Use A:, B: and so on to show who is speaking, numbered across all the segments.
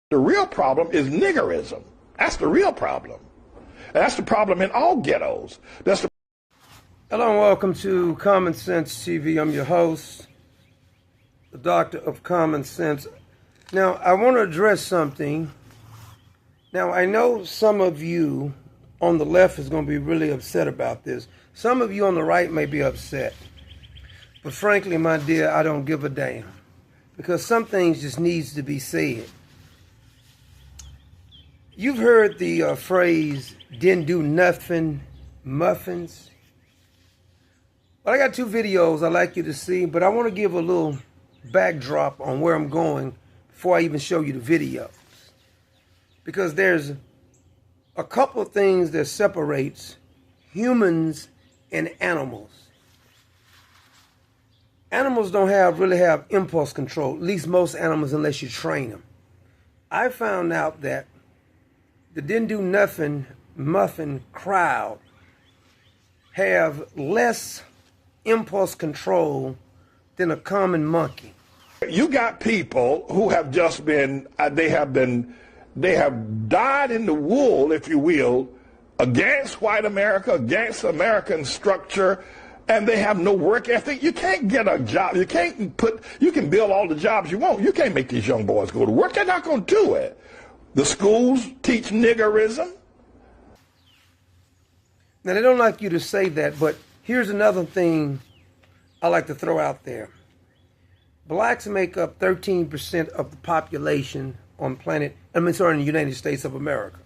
A: The real problem is niggerism. That's the real problem. And that's the problem in all ghettos.
B: Hello and welcome to Common Sense TV. I'm your host, the Doctor of Common Sense. Now, I want to address something. Now, I know some of you on the left is going to be really upset about this. Some of you on the right may be upset. But frankly, my dear, I don't give a damn. Because some things just needs to be said. You've heard the phrase, Dindu Nuffin muffins. Well, I got two videos I'd like you to see, but I want to give a little backdrop on where I'm going before I even show you the videos. Because there's a couple of things that separates humans and animals. Animals don't really have impulse control, at least most animals, unless you train them. I found out that the Dindu Nuffin muffin crowd have less impulse control than a common monkey.
A: You got people who have just been, they have dyed in the wool, if you will, against white America, against American structure, and they have no work ethic. You can't get a job. You can build all the jobs you want. You can't make these young boys go to work. They're not going to do it. The schools teach niggerism.
B: Now, they don't like you to say that, but here's another thing I like to throw out there. Blacks make up 13% of the population in the United States of America.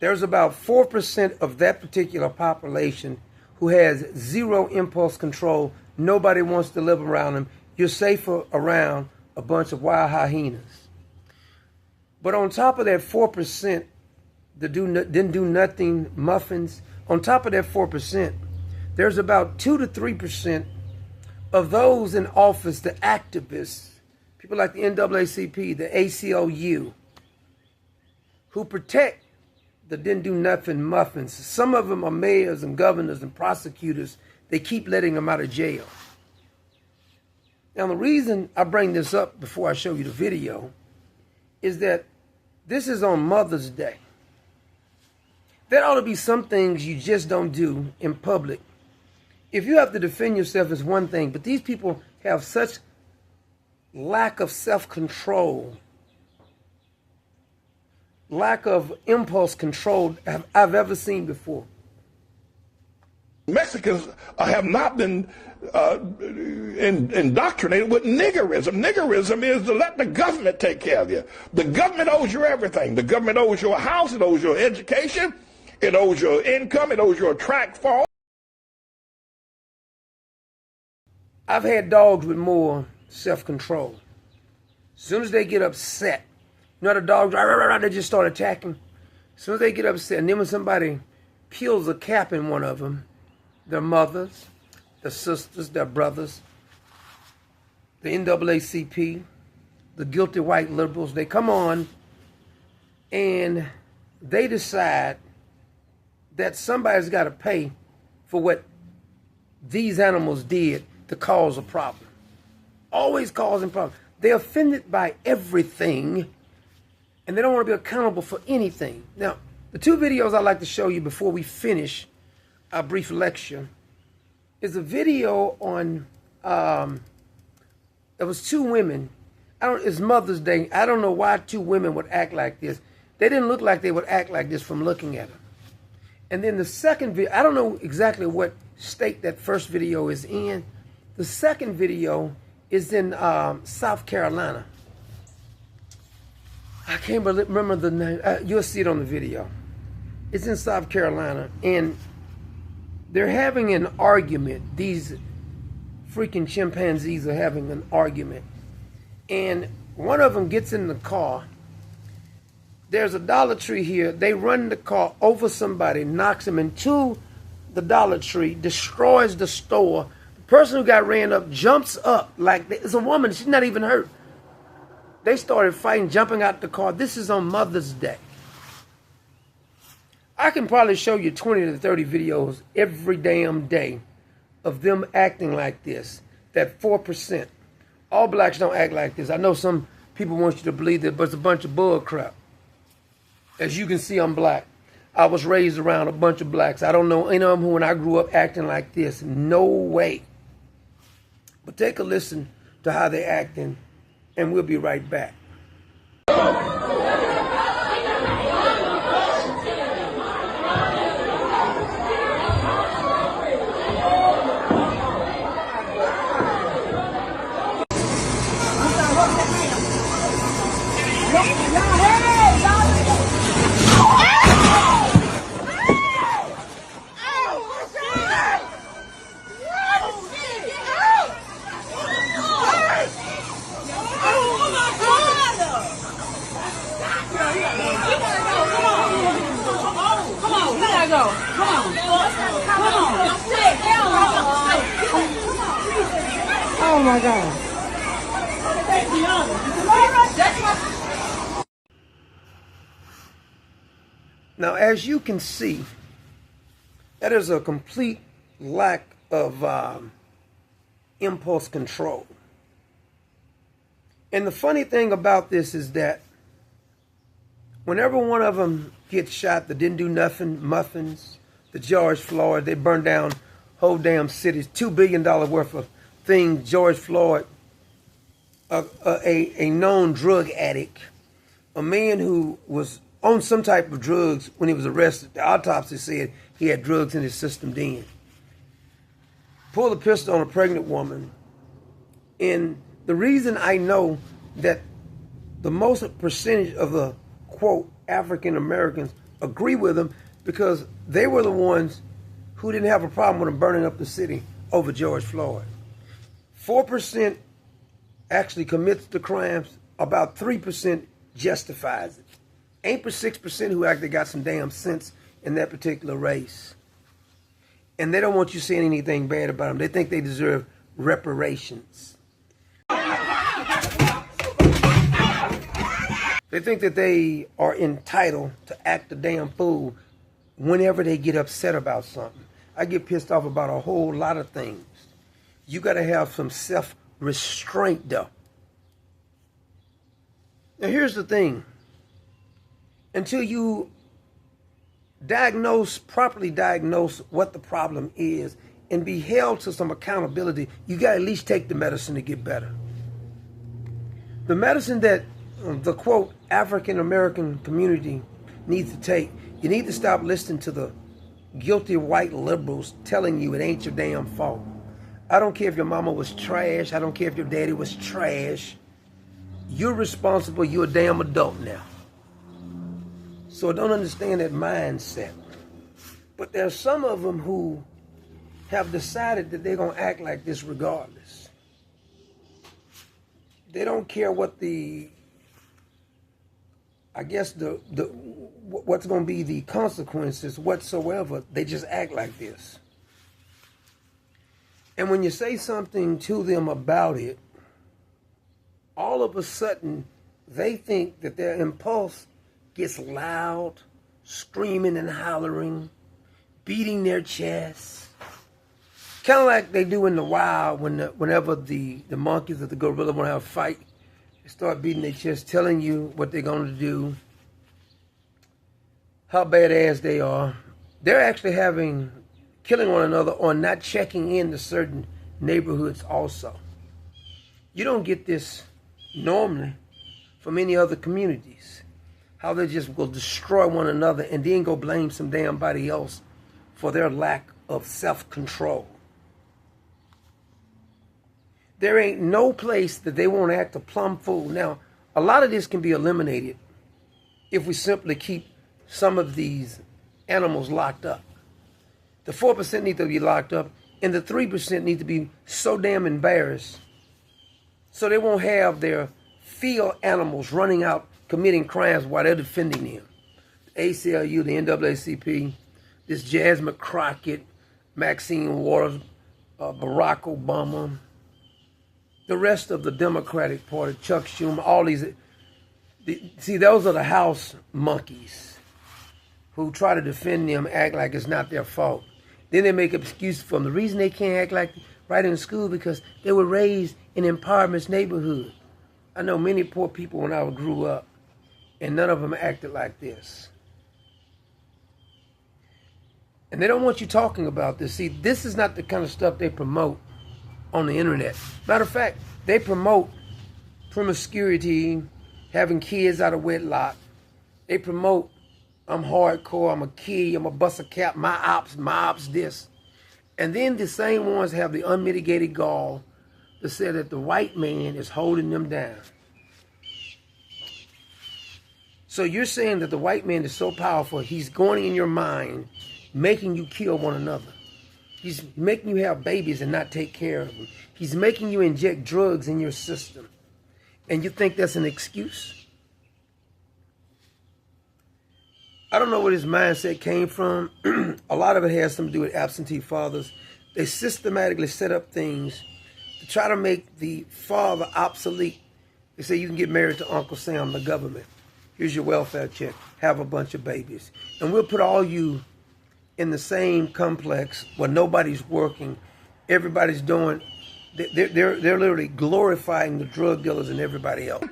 B: There's about 4% of that particular population who has zero impulse control. Nobody wants to live around them. You're safer around a bunch of wild hyenas. But on top of that 4%, the didn't do nothing muffins, on top of that 4%, there's about 2 to 3% of those in office, the activists, people like the NAACP, the ACLU, who protect the Dindu Nuffin muffins. Some of them are mayors and governors and prosecutors. They keep letting them out of jail. Now, the reason I bring this up before I show you the video is that this is on Mother's Day. There ought to be some things you just don't do in public. If you have to defend yourself, is one thing, but these people have such lack of self-control, lack of impulse control I've ever seen before.
A: Mexicans have not been indoctrinated with niggerism. Niggerism is to let the government take care of you. The government owes you everything. The government owes your house. It owes your education. It owes your income. It owes your track phone.
B: I've had dogs with more self-control. As soon as they get upset, you know the dogs, they just start attacking. As soon as they get upset, and then when somebody peels a cap in one of them, their mothers, their sisters, their brothers, the NAACP, the guilty white liberals, they come on and they decide that somebody's got to pay for what these animals did to cause a problem. Always causing problems. They're offended by everything and they don't want to be accountable for anything. Now, the two videos I'd like to show you before we finish our brief lecture is a video on, it was two women. It's Mother's Day. I don't know why two women would act like this. They didn't look like they would act like this from looking at them. And then the second video, I don't know exactly what state that first video is in. The second video is in South Carolina. I can't remember the name. You'll see it on the video. It's in South Carolina, and they're having an argument. These freaking chimpanzees are having an argument. And one of them gets in the car. There's a Dollar Tree here. They run the car over somebody, knocks him into the Dollar Tree, destroys the store. The person who got ran up jumps up like it's a woman. She's not even hurt. They started fighting, jumping out the car. This is on Mother's Day. I can probably show you 20 to 30 videos every damn day of them acting like this. That 4%. All blacks don't act like this. I know some people want you to believe that, but it's a bunch of bull crap. As you can see, I'm black. I was raised around a bunch of blacks. I don't know any of them who, when I grew up, acting like this. No way. But take a listen to how they're acting, and we'll be right back.
C: Oh my God.
B: Now, as you can see, that is a complete lack of impulse control. And the funny thing about this is that whenever one of them gets shot, the Dindu Nuffin, Muffins, the George Floyd, they burned down whole damn cities, $2 billion worth of things. George Floyd, a known drug addict, a man who was on some type of drugs when he was arrested. The autopsy said he had drugs in his system then. Pulled a pistol on a pregnant woman. And the reason I know that the most percentage of the, quote, African Americans agree with him, because they were the ones who didn't have a problem with him burning up the city over George Floyd. 4% actually commits the crimes. About 3% justifies it. Ain't but 6% who actually got some damn sense in that particular race. And they don't want you saying anything bad about them. They think they deserve reparations. They think that they are entitled to act a damn fool whenever they get upset about something. I get pissed off about a whole lot of things. You got to have some self-restraint, though. Now, here's the thing. Until you properly diagnose what the problem is and be held to some accountability, you got to at least take the medicine to get better. The medicine that the, quote, African American community needs to take, you need to stop listening to the guilty white liberals telling you it ain't your damn fault. I don't care if your mama was trash. I don't care if your daddy was trash. You're responsible. You're a damn adult now. So I don't understand that mindset. But there's some of them who have decided that they're going to act like this regardless. They don't care what what's going to be the consequences whatsoever. They just act like this. And when you say something to them about it, all of a sudden, they think that their impulse gets loud, screaming and hollering, beating their chest. Kind of like they do in the wild whenever the monkeys or the gorilla want to have a fight. They start beating their chest, telling you what they're going to do, how badass they are. They're actually killing one another or not checking in to certain neighborhoods also. You don't get this normally from any other communities. How they just will destroy one another and then go blame some damn body else for their lack of self-control. There ain't no place that they won't act a plumb fool. Now, a lot of this can be eliminated if we simply keep some of these animals locked up. The 4% need to be locked up, and the 3% need to be so damn embarrassed so they won't have their field animals running out committing crimes while they're defending them. The ACLU, the NAACP, this Jasmine Crockett, Maxine Waters, Barack Obama, the rest of the Democratic Party, Chuck Schumer, all these. See, those are the house monkeys who try to defend them, act like it's not their fault. Then they make excuses for them. The reason they can't act like right in school because they were raised in impoverished neighborhood. I know many poor people when I grew up, and none of them acted like this. And they don't want you talking about this. See, this is not the kind of stuff they promote on the internet. Matter of fact, they promote promiscuity, having kids out of wedlock. They promote, I'm hardcore, I'm a kid, I'm a bust a cap, my ops this. And then the same ones have the unmitigated gall to say that the white man is holding them down. So you're saying that the white man is so powerful, he's going in your mind, making you kill one another. He's making you have babies and not take care of them. He's making you inject drugs in your system. And you think that's an excuse? I don't know where this mindset came from. A lot of it has something to do with absentee fathers. They systematically set up things to try to make the father obsolete. They say you can get married to Uncle Sam, the government. Here's your welfare check. Have a bunch of babies. And we'll put all you in the same complex where nobody's working. Everybody's doing, they're literally glorifying the drug dealers and everybody else.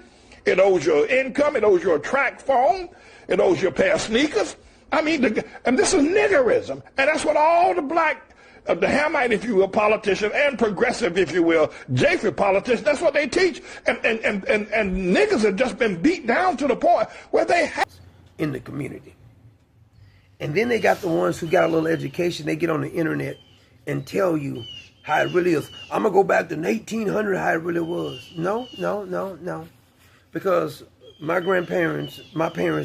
A: It owes your income. It owes your track phone. It owes your pair of sneakers. I mean, and this is niggerism. And that's what all the black, the Hamite, if you will, politicians and progressive, if you will, Japheth politicians, that's what they teach. And niggas have just been beat down to the point where they have
B: in the community. And then they got the ones who got a little education. They get on the internet and tell you how it really is. I'm going to go back to 1800, how it really was. No. Because my parents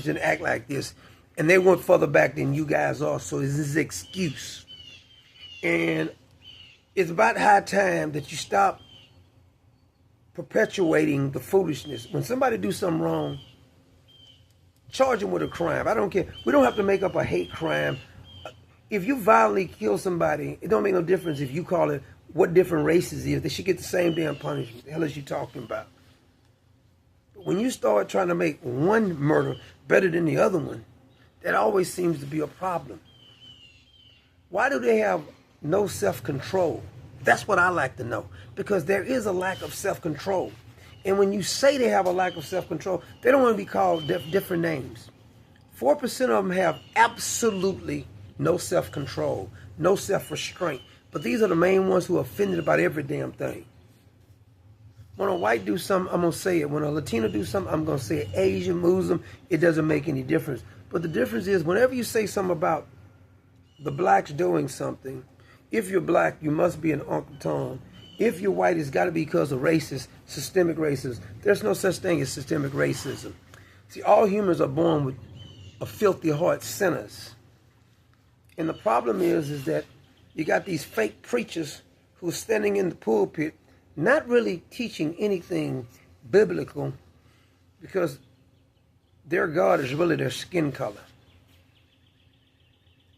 B: didn't act like this. And they went further back than you guys are. So this is an excuse. And it's about high time that you stop perpetuating the foolishness. When somebody do something wrong, charge them with a crime. I don't care. We don't have to make up a hate crime. If you violently kill somebody, it don't make no difference if you call it what different races is. They should get the same damn punishment. The hell is you talking about? But when you start trying to make one murder better than the other one, that always seems to be a problem. Why do they have no self-control? That's what I like to know. Because there is a lack of self-control. And when you say they have a lack of self-control, they don't want to be called different names. 4% of them have absolutely no self-control, no self-restraint. But these are the main ones who are offended about every damn thing. When a white do something, I'm going to say it. When a Latino do something, I'm going to say it. Asian, Muslim, it doesn't make any difference. But the difference is whenever you say something about the blacks doing something, if you're black, you must be an Uncle Tom. If you're white, it's got to be because of racist, systemic racism. There's no such thing as systemic racism. See, all humans are born with a filthy heart, sinners. And the problem is that you got these fake preachers who are standing in the pulpit, not really teaching anything biblical, because their God is really their skin color.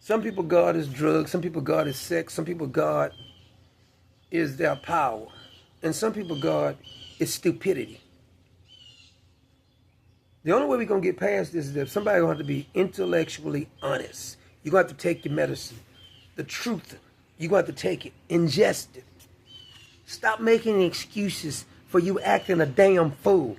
B: Some people God is drugs, some people God is sex, some people God is their power, and some people God is stupidity. The only way we're going to get past this is that somebody's going to have to be intellectually honest. You're going to have to take your medicine. The truth, you're going to have to take it, ingest it. Stop making excuses for you acting a damn fool.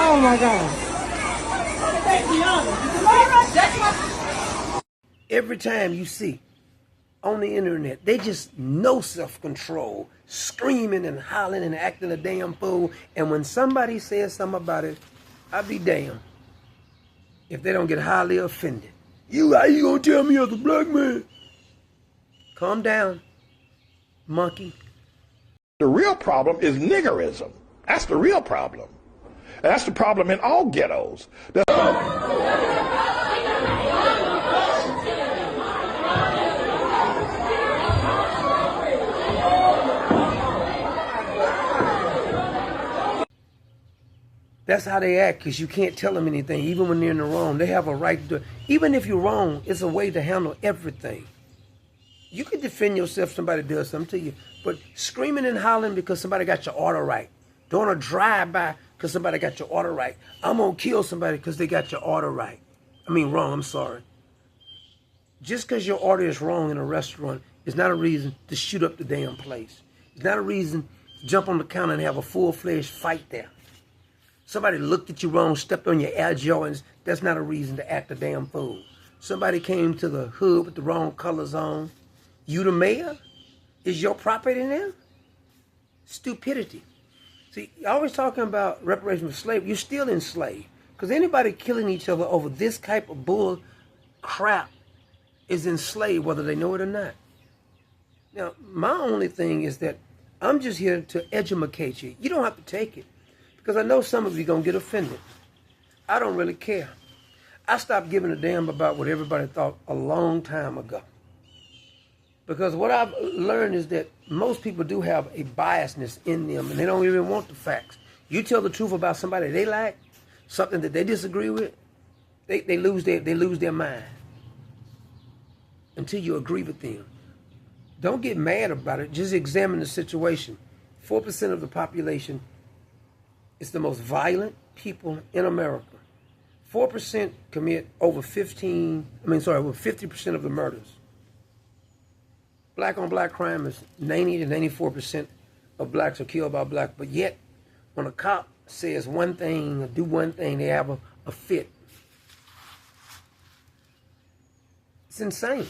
C: Oh my God.
B: Every time you see on the internet, they just no self-control, screaming and hollering and acting a damn fool. And when somebody says something about it, I'll be damned if they don't get highly offended. How you gonna tell me as a black man? Calm down, monkey.
A: The real problem is niggerism. That's the real problem. And that's the problem in all ghettos.
B: That's how they act, because you can't tell them anything, even when they're in the wrong. They have a right to do it. Even if you're wrong, it's a way to handle everything. You can defend yourself if somebody does something to you, but screaming and hollering because somebody got your order right. Doing a drive-by because somebody got your order right. I'm going to kill somebody because they got your order right. I mean, wrong, I'm sorry. Just because your order is wrong in a restaurant is not a reason to shoot up the damn place. It's not a reason to jump on the counter and have a full-fledged fight there. Somebody looked at you wrong, stepped on your Air Jordans, that's not a reason to act a damn fool. Somebody came to the hood with the wrong colors on. You the mayor? Is your property there? Stupidity. See, you're always talking about reparations for slavery. You're still enslaved. Because anybody killing each other over this type of bull crap is enslaved, whether they know it or not. Now, my only thing is that I'm just here to educate you. You don't have to take it. Because I know some of you are going to get offended. I don't really care. I stopped giving a damn about what everybody thought a long time ago. Because what I've learned is that most people do have a biasness in them, and they don't even want the facts. You tell the truth about somebody they like, something that they disagree with, they lose their mind until you agree with them. Don't get mad about it. Just examine the situation. 4% of the population is the most violent people in America. 4% commit over 50% of the murders. Black on black crime is 90 to 94% of blacks are killed by black, but yet when a cop says one thing or do one thing, they have a fit. It's insane.